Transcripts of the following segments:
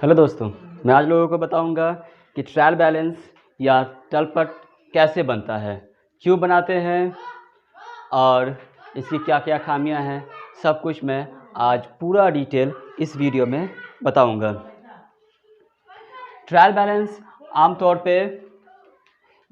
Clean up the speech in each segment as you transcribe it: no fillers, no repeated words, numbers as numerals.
Hello दोस्तों, मैं आज लोगों को बताऊंगा कि ट्रायल बैलेंस या तलपट कैसे बनता है, क्यों बनाते हैं और इसकी क्या क्या खामियां हैं। सब कुछ मैं आज पूरा डिटेल इस वीडियो में बताऊंगा। ट्रायल बैलेंस आमतौर पे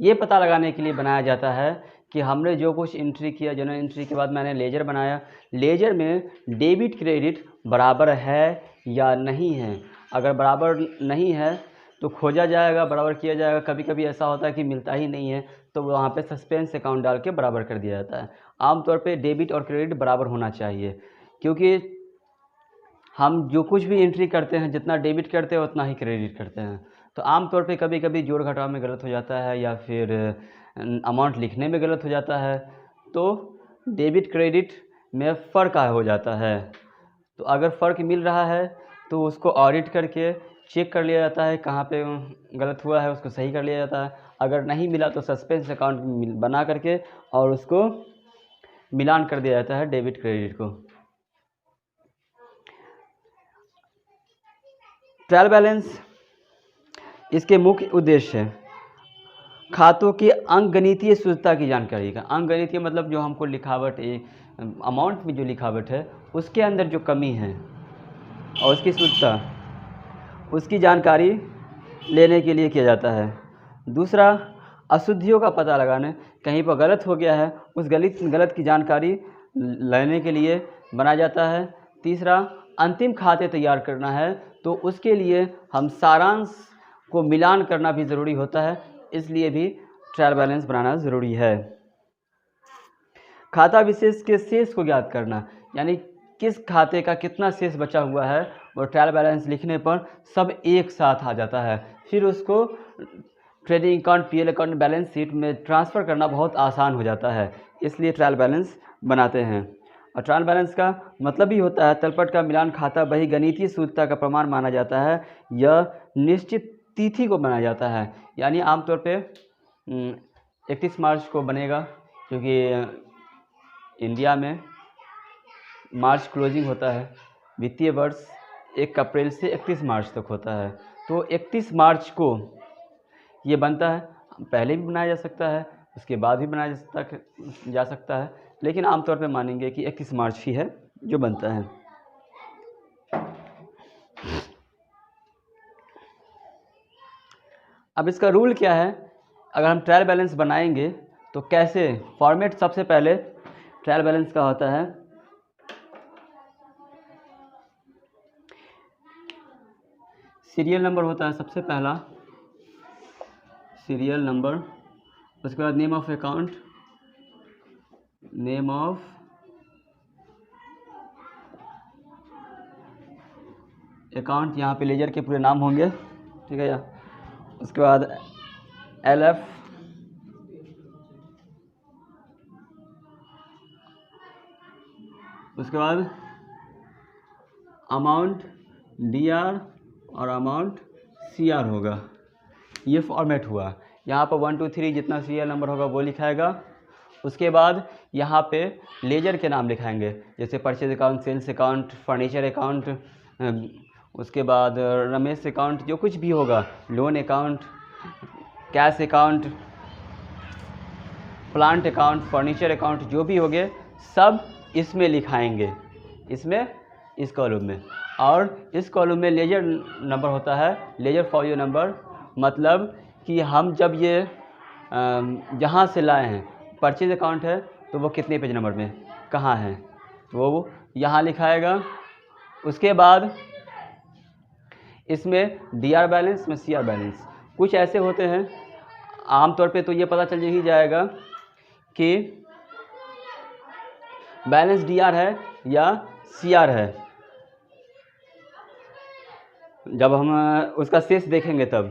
ये पता लगाने के लिए बनाया जाता है कि हमने जो कुछ एंट्री किया, जनरल एंट्री के बाद मैंने लेजर बनाया, लेजर में डेबिट क्रेडिट बराबर है या नहीं है। अगर बराबर नहीं है तो खोजा जाएगा, बराबर किया जाएगा। कभी कभी ऐसा होता है कि मिलता ही नहीं है तो वहाँ पे सस्पेंस अकाउंट डाल के बराबर कर दिया जाता है। आमतौर पे डेबिट और क्रेडिट बराबर होना चाहिए, क्योंकि हम जो कुछ भी एंट्री करते हैं, जितना डेबिट करते हैं उतना ही क्रेडिट करते हैं। तो आमतौर पे कभी कभी जोड़ घटाव में गलत हो जाता है या फिर अमाउंट लिखने में गलत हो जाता है, तो डेबिट क्रेडिट में फ़र्क हो जाता है। तो अगर फ़र्क मिल रहा है तो उसको ऑडिट करके चेक कर लिया जाता है कहाँ पे गलत हुआ है, उसको सही कर लिया जाता है। अगर नहीं मिला तो सस्पेंस अकाउंट बना करके और उसको मिलान कर दिया जाता है डेबिट क्रेडिट को। ट्रायल बैलेंस इसके मुख्य उद्देश्य है खातों की अंकगणितीय शुद्धता की जानकारी का। अंकगणितीय मतलब जो हमको लिखावट, अमाउंट में जो लिखावट है उसके अंदर जो कमी है और उसकी शुद्धता, उसकी जानकारी लेने के लिए किया जाता है। दूसरा, अशुद्धियों का पता लगाने, कहीं पर गलत हो गया है उस गलत की जानकारी लेने के लिए बनाया जाता है। तीसरा, अंतिम खाते तैयार करना है तो उसके लिए हम सारांश को मिलान करना भी ज़रूरी होता है, इसलिए भी ट्रायल बैलेंस बनाना ज़रूरी है। खाता विशेष के शेष को ज्ञात करना, यानी किस खाते का कितना शेष बचा हुआ है और ट्रायल बैलेंस लिखने पर सब एक साथ आ जाता है। फिर उसको trading account, PL account, balance sheet में ट्रांसफ़र करना बहुत आसान हो जाता है, इसलिए ट्रायल बैलेंस बनाते हैं। और ट्रायल बैलेंस का मतलब ही होता है तलपट का मिलान खाता वही गणितीय शुद्धता का प्रमाण माना जाता है। यह निश्चित तिथि को बनाया जाता है, यानी आमतौर पे 31 मार्च को बनेगा, क्योंकि इंडिया में मार्च क्लोजिंग होता है। वित्तीय वर्ष 1 अप्रैल से 31 मार्च तक होता है, तो 31 मार्च को ये बनता है। पहले भी बनाया जा सकता है, उसके बाद भी बनाया जा सकता है, लेकिन आमतौर पे मानेंगे कि 31 मार्च ही है जो बनता है। अब इसका रूल क्या है, अगर हम ट्रायल बैलेंस बनाएंगे तो कैसे फॉर्मेट। सबसे पहले ट्रायल बैलेंस का होता है सीरियल नंबर होता है सबसे पहला, सीरियल नंबर। उसके बाद name of account, name of account, यहाँ पे लेजर के पूरे नाम होंगे, ठीक है। उसके बाद LF, उसके बाद अमाउंट DR और अमाउंट CR होगा। ये फॉर्मेट हुआ। यहाँ पर 1 2 3 जितना सीरियल नंबर होगा वो लिखाएगा। उसके बाद यहाँ पे लेजर के नाम लिखाएंगे, जैसे purchase account, sales account, furniture account, उसके बाद रमेश अकाउंट, जो कुछ भी होगा, loan account, cash account, plant account, furniture account, जो भी होंगे सब इसमें लिखाएंगे, इसमें, इस कॉलम में। और इस कॉलम में लेजर नंबर होता है, लेजर फॉर योर नंबर, मतलब कि हम जब ये जहाँ से लाए हैं, परचेज अकाउंट है तो वो कितने पेज नंबर में कहाँ है तो वो यहाँ लिखाएगा। उसके बाद इसमें DR बैलेंस में CR बैलेंस, कुछ ऐसे होते हैं आमतौर पे तो ये पता चल ही जाएगा कि बैलेंस DR है या CR है। जब हम उसका शेष देखेंगे तब,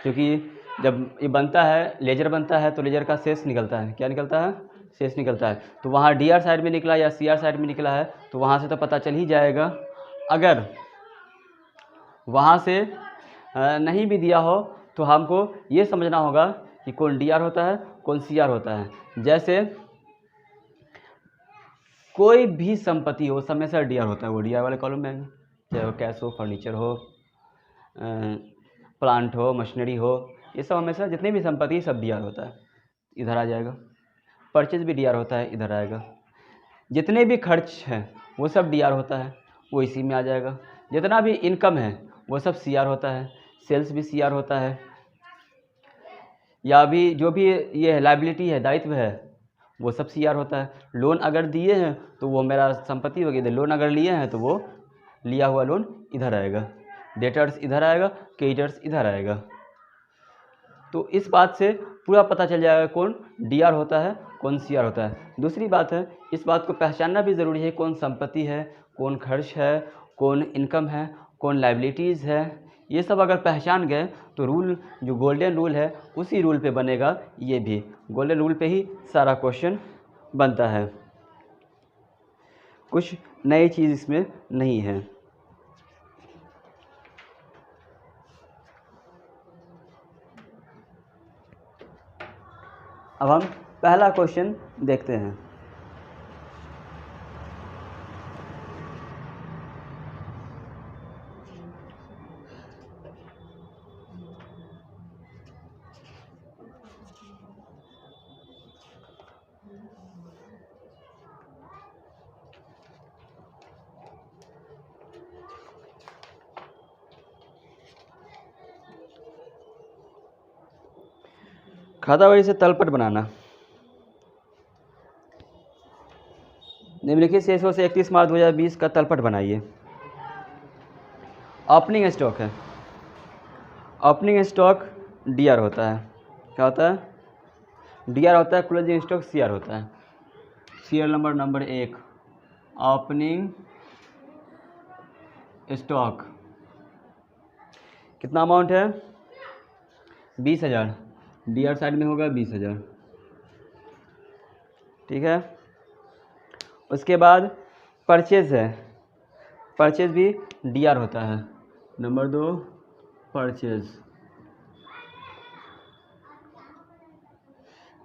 क्योंकि जब ये बनता है, लेजर बनता है तो लेजर का शेष निकलता है। क्या निकलता है? शेष निकलता है। तो वहाँ DR साइड में निकला या CR साइड में निकला है तो वहाँ से तो पता चल ही जाएगा। अगर वहाँ से नहीं भी दिया हो तो हमको ये समझना होगा कि कौन DR होता है, कौन CR होता है। जैसे कोई भी संपत्ति हो, हमेशा DR होता है, वो DR वाले कॉलम में आएंगे, चाहे वो कैश हो, फर्नीचर हो, प्लांट हो, मशीनरी हो, ये सब हमेशा जितनी भी संपत्ति सब डी आर होता है, इधर आ जाएगा। परचेज भी डी आर होता है, इधर आएगा। जितने भी खर्च हैं वो सब डी आर होता है, वो इसी में आ जाएगा। जितना भी इनकम है वो सब सी आर होता है, सेल्स भी सी आर होता है। या भी जो भी ये लाइबिलिटी है, दायित्व है, वो सब सी आर होता है। लोन अगर दिए हैं तो वो मेरा संपत्ति होगी, लोन अगर लिए हैं तो वो लिया हुआ लोन इधर आएगा, डेटर्स इधर आएगा, क्रेडिटर्स इधर आएगा। तो इस बात से पूरा पता चल जाएगा कौन डी आर होता है, कौन सी आर होता है। दूसरी बात है, इस बात को पहचानना भी ज़रूरी है, कौन संपत्ति है, कौन खर्च है, कौन इनकम है, कौन लाइबिलिटीज़ है। ये सब अगर पहचान गए तो रूल, जो गोल्डन रूल है, उसी रूल पे बनेगा। ये भी गोल्डन रूल पे ही सारा क्वेश्चन बनता है, कुछ नई चीज़ इसमें नहीं है। अब हम पहला क्वेश्चन देखते हैं। खातावही से तलपट बनाना। निम्नलिखित शेषों से 31 मार्च 2020 का तलपट बनाइए। ओपनिंग स्टॉक है, ओपनिंग स्टॉक डी आर होता है। क्या होता है? डी आर होता है। क्लोजिंग स्टॉक सी आर होता है। सीरियल नंबर 1 ओपनिंग स्टॉक कितना अमाउंट है? 20,000। डी आर साइड में होगा 20,000, ठीक है। उसके बाद परचेज है, परचेज भी डी आर होता है। नंबर 2 परचेज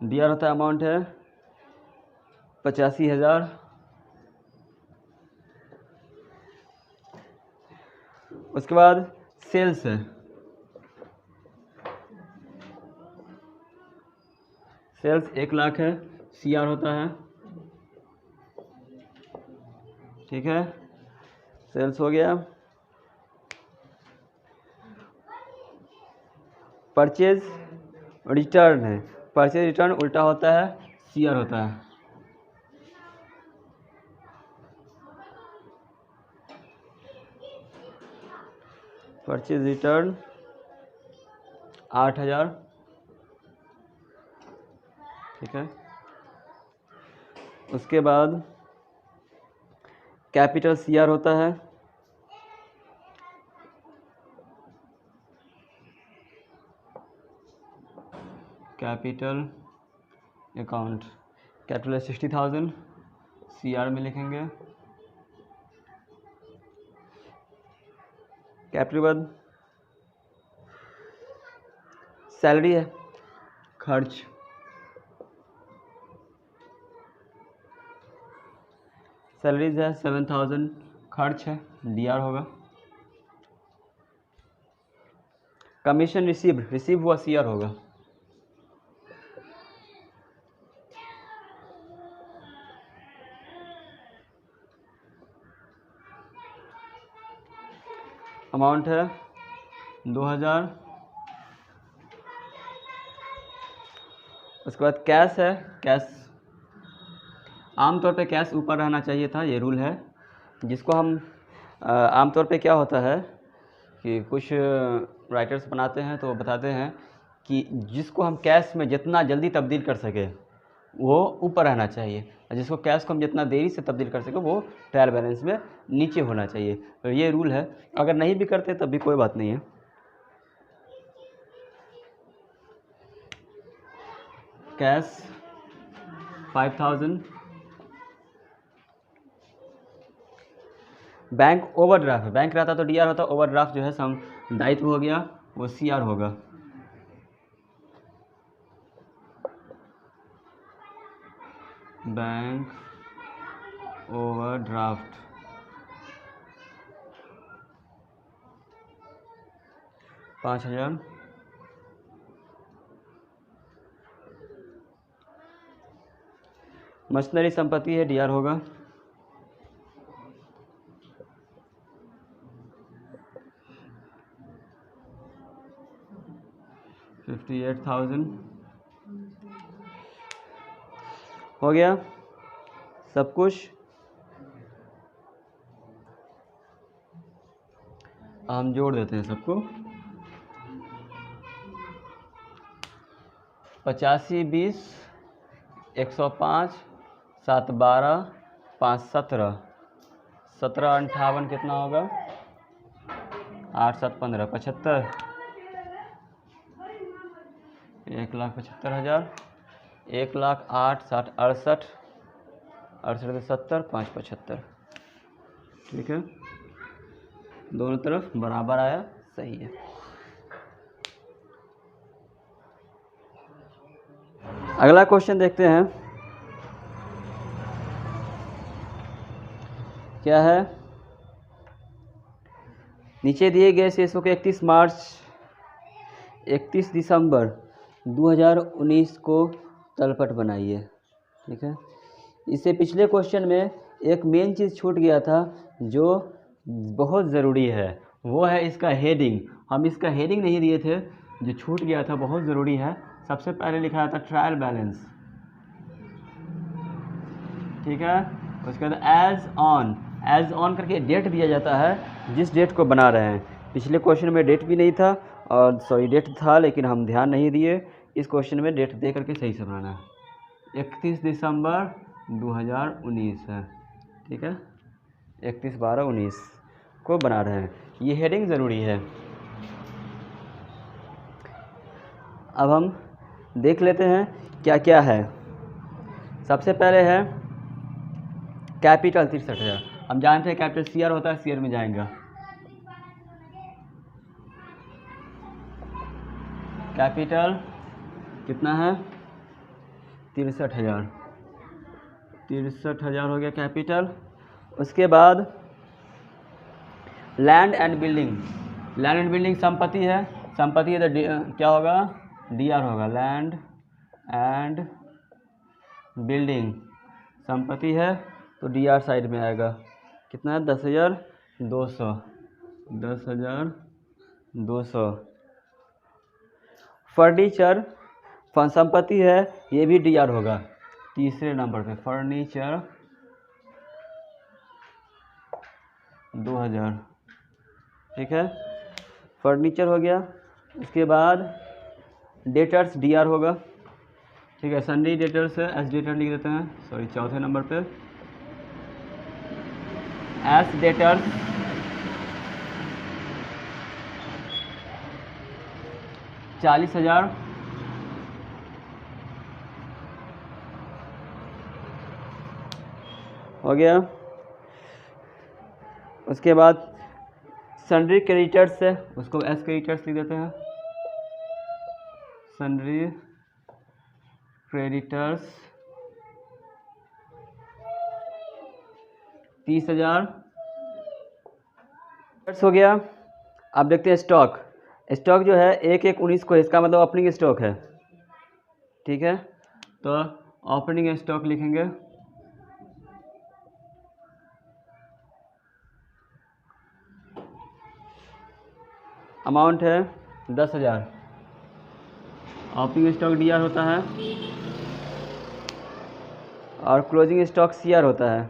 डी आर होता है, अमाउंट है 85,000। उसके बाद सेल्स है, सेल्स 1 लाख है, सी आर होता है, ठीक है। सेल्स हो गया। परचेज रिटर्न है, परचेज रिटर्न उल्टा होता है, सी आर होता है। परचेज रिटर्न 8,000, ठीक है। उसके बाद कैपिटल सी आर होता है, capital account, capital 60,000 C R में लिखेंगे। कैपिटल बाद सैलरी है, खर्च, सैलरीज है 7,000, खर्च है, डी आर होगा। कमीशन रिसीव हुआ, सी आर होगा। अमाउंट है 2,000। उसके बाद कैश है, कैश आमतौर पे कैश ऊपर रहना चाहिए था, ये रूल है। जिसको हम आमतौर पे क्या होता है कि कुछ राइटर्स बनाते हैं तो बताते हैं कि जिसको हम कैश में जितना जल्दी तब्दील कर सके वो ऊपर रहना चाहिए, और जिसको कैश को हम जितना देरी से तब्दील कर सके वो ट्रायल बैलेंस में नीचे होना चाहिए। तो ये रूल है, अगर नहीं भी करते तब भी कोई बात नहीं है। कैश 5,000। बैंक ओवरड्राफ्ट, बैंक रहता तो डी आर होता, ओवरड्राफ्ट जो है सम दायित्व हो गया, वो सी आर होगा। Bank overdraft 5,000। मशीनरी संपत्ति है, डी आर होगा। $58,000 हो गया सब कुछ। हम जोड़ देते हैं सबको। 85, 20, 105, 7, 12, 5, 17, 17, 58 कितना होगा? 8, 7, 15, 75, 1,75,000, 1,08,000, 60, 68, 68 70, 5, 75। ठीक है, दोनों तरफ बराबर आया, सही है। अगला क्वेश्चन देखते हैं क्या है। नीचे दिए गए शेषों के 31 मार्च 31 दिसंबर 2019 को तलपट बनाइए। ठीक है, इससे पिछले क्वेश्चन में एक मेन चीज़ छूट गया था जो बहुत ज़रूरी है, वो है इसका हेडिंग। हम इसका हेडिंग नहीं दिए थे, जो छूट गया था, बहुत ज़रूरी है। सबसे पहले लिखा था ट्रायल बैलेंस। ठीक है, उसके बाद एज ऑन करके डेट दिया जाता है जिस डेट को बना रहे हैं। पिछले क्वेश्चन में डेट भी नहीं था, और सॉरी डेट था लेकिन हम ध्यान नहीं दिए। इस क्वेश्चन में डेट दे करके सही से बनाना है। 31 दिसंबर 2019 है। ठीक है, 31/12/19 को बना रहे हैं, ये हेडिंग ज़रूरी है। अब हम देख लेते हैं क्या क्या है। सबसे पहले है कैपिटल 63,000। हम जानते हैं कैपिटल सीआर होता है, सीआर में जाएगा। कैपिटल कितना है? 63,000। 63,000 हो गया कैपिटल। उसके बाद land and building. Land and building संपत्ति है, संपत्ति है तो क्या होगा? डी आर होगा। लैंड एंड बिल्डिंग संपत्ति है तो डी आर साइड में आएगा। कितना है? 10,200। 10,200। फर्नीचर संपत्ति है, ये भी डी आर होगा तीसरे नंबर पे। फर्नीचर 2,000। ठीक है, फर्नीचर हो गया। उसके बाद डेटर्स डी आर होगा। ठीक है, सन्डी डेटर्स है, एस डेटर लिख देते हैं, सॉरी चौथे नंबर पे। S debtors 40,000। हो गया। उसके बाद सन्ड्री क्रेडिटर्स है, उसको एस क्रेडिटर्स लिख देते हैं। सन्ड्री क्रेडिटर्स 30,000 हो गया। अब देखते हैं स्टॉक। स्टॉक जो है 1/1/19 को, इसका मतलब ओपनिंग स्टॉक है। ठीक है, तो ओपनिंग स्टॉक लिखेंगे। अमाउंट है 10,000। ओपनिंग स्टॉक डी आर होता है और क्लोजिंग स्टॉक सी आर होता है।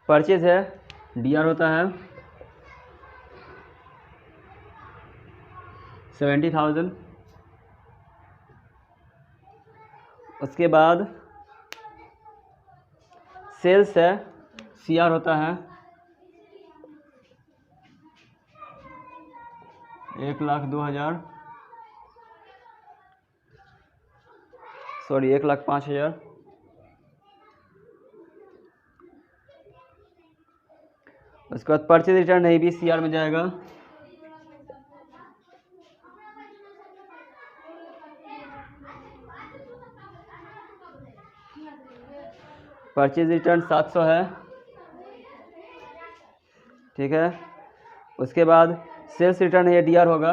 परचेज है, डी आर होता है 70,000। उसके बाद सेल्स है, सी आर होता है 1,02,000, सॉरी 1,05,000। उसके बाद परचेज रिटर्न है, भी सी आर में जाएगा। परचेज रिटर्न 700 है। ठीक है, उसके बाद सेल्स रिटर्न है, ये डीआर होगा।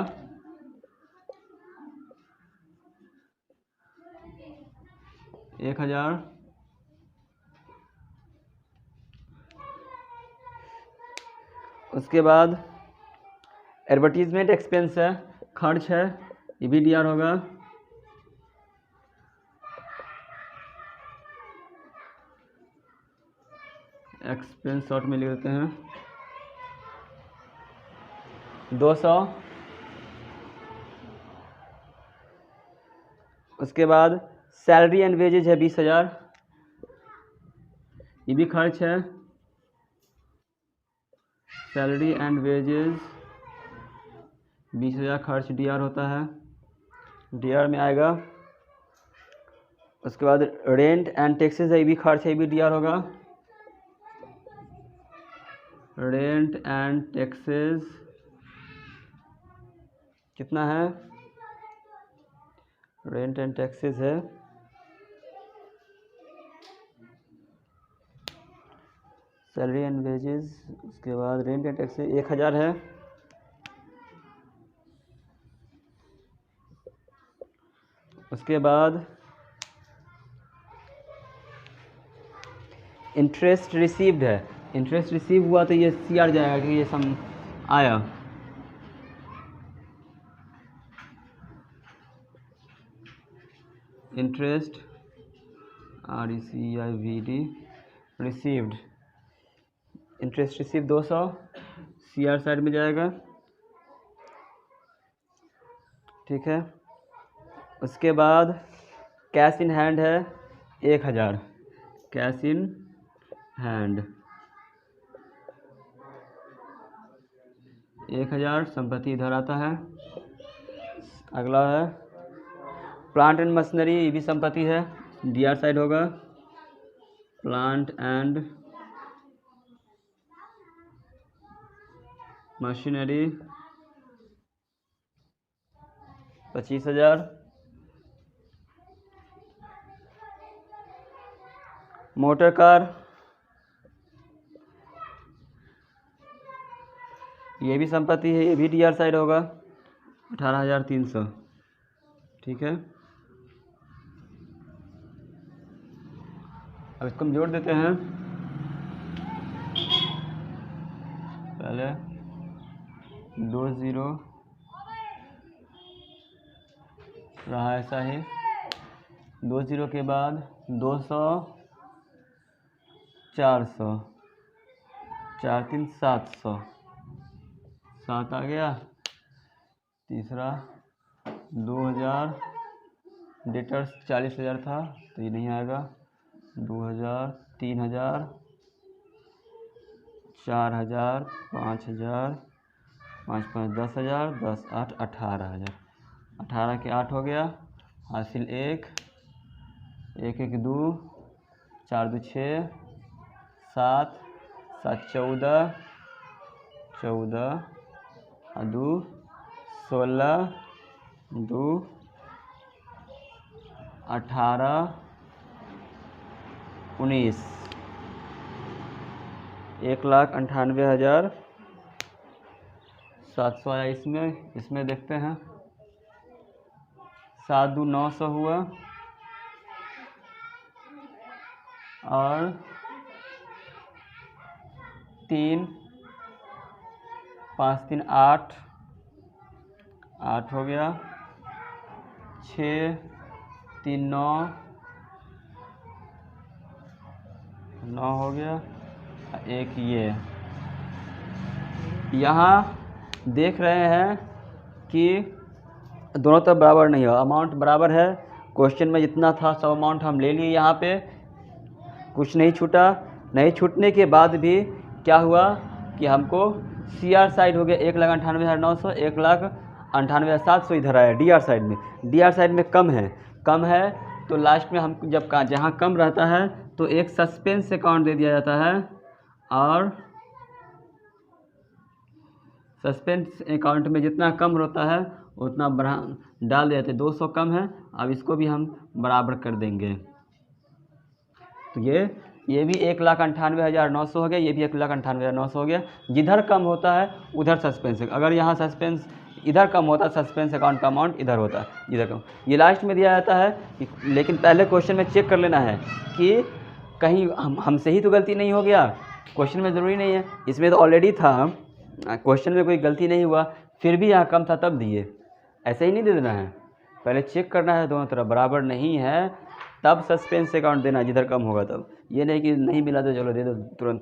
एक 1000। उसके बाद एडवर्टीजमेंट एक्सपेंस है, खर्च है, ये भी डीआर होगा। एक्सपेंस शॉर्ट में लिख देते हैं 200। उसके बाद सैलरी एंड वेजेज है 20,000, ये भी खर्च है। सैलरी एंड वेजेज 20,000 खर्च डीआर होता है, डीआर में आएगा। उसके बाद रेंट एंड टैक्सेस है, ये भी खर्च है, ये भी डीआर होगा। रेंट एंड टैक्सेस कितना है? रेंट एंड टैक्सेस है सैलरी एंड वेजेस, उसके बाद रेंट एंड टैक्सेस 1000 है। उसके बाद इंटरेस्ट रिसीव्ड है, इंटरेस्ट रिसीव हुआ तो ये सीआर जाएगा कि ये सम आया। Interest RECIVD received, interest receive 200 CR side में जाएगा, ठीक है। उसके बाद कैश इन हैंड है 1000, कैश इन हैंड 1000, संपत्ति इधर आता है। अगला है प्लांट एंड मशीनरी, ये भी संपत्ति है, डीआर साइड होगा। Plant and machinery 25,000। Motor car ये भी संपत्ति है, ये भी डीआर साइड होगा 18,300, ठीक है। अब इसको हम जोड़ देते हैं। पहले 2 0 रहा ऐसा ही, 2 0 के बाद 200 400 4 3 700 7 आ गया। तीसरा 2000, डेटर्स 40,000 था तो ये नहीं आएगा। 2000 3000 4000 5000 5 5 10,000 10 8 18,000, 18 के 8 हो गया, हासिल 1 1 1 2 4 2 6 7 7 14 14 2 16 2 18 19 1,98,700 आया इसमें। इसमें देखते हैं 7 2 900 हुआ और 3 5 3 8 8 हो गया, 6 3 9 9 हो गया, एक ये। यहाँ देख रहे हैं कि दोनों तरफ बराबर नहीं है, अमाउंट बराबर है। क्वेश्चन में जितना था सब अमाउंट हम ले लिए, यहाँ पे कुछ नहीं छूटा। नहीं छूटने के बाद भी क्या हुआ कि हमको सीआर साइड हो गया 1,98,900, 1,98,700 इधर आया डीआर साइड में। डीआर साइड में कम है तो लास्ट में हम जब जहाँ कम रहता है तो एक सस्पेंस अकाउंट दे दिया जाता है और सस्पेंस अकाउंट में जितना कम होता है उतना बढ़ा डाल दिया जाता है। 200 कम है, अब इसको भी हम बराबर कर देंगे। तो ये ये भी 1,98,900 हो गया, ये भी 1,98,900 हो गया। जिधर कम होता है उधर सस्पेंस, अगर यहाँ सस्पेंस इधर कम होता सस्पेंस अकाउंट का अमाउंट इधर होता है, जिधर कम। ये लास्ट में दिया जाता है लेकिन पहले क्वेश्चन में चेक कर लेना है कि कहीं हमसे ही तो गलती नहीं हो गया। क्वेश्चन में ज़रूरी नहीं है, इसमें तो ऑलरेडी था, क्वेश्चन में कोई गलती नहीं हुआ, फिर भी यहाँ कम था तब दिए, ऐसे ही नहीं दे देना है। पहले चेक करना है दोनों तरफ बराबर नहीं है तब सस्पेंस अकाउंट देना है, जिधर कम होगा तब। ये नहीं कि नहीं मिला तो चलो दे दो तुरंत।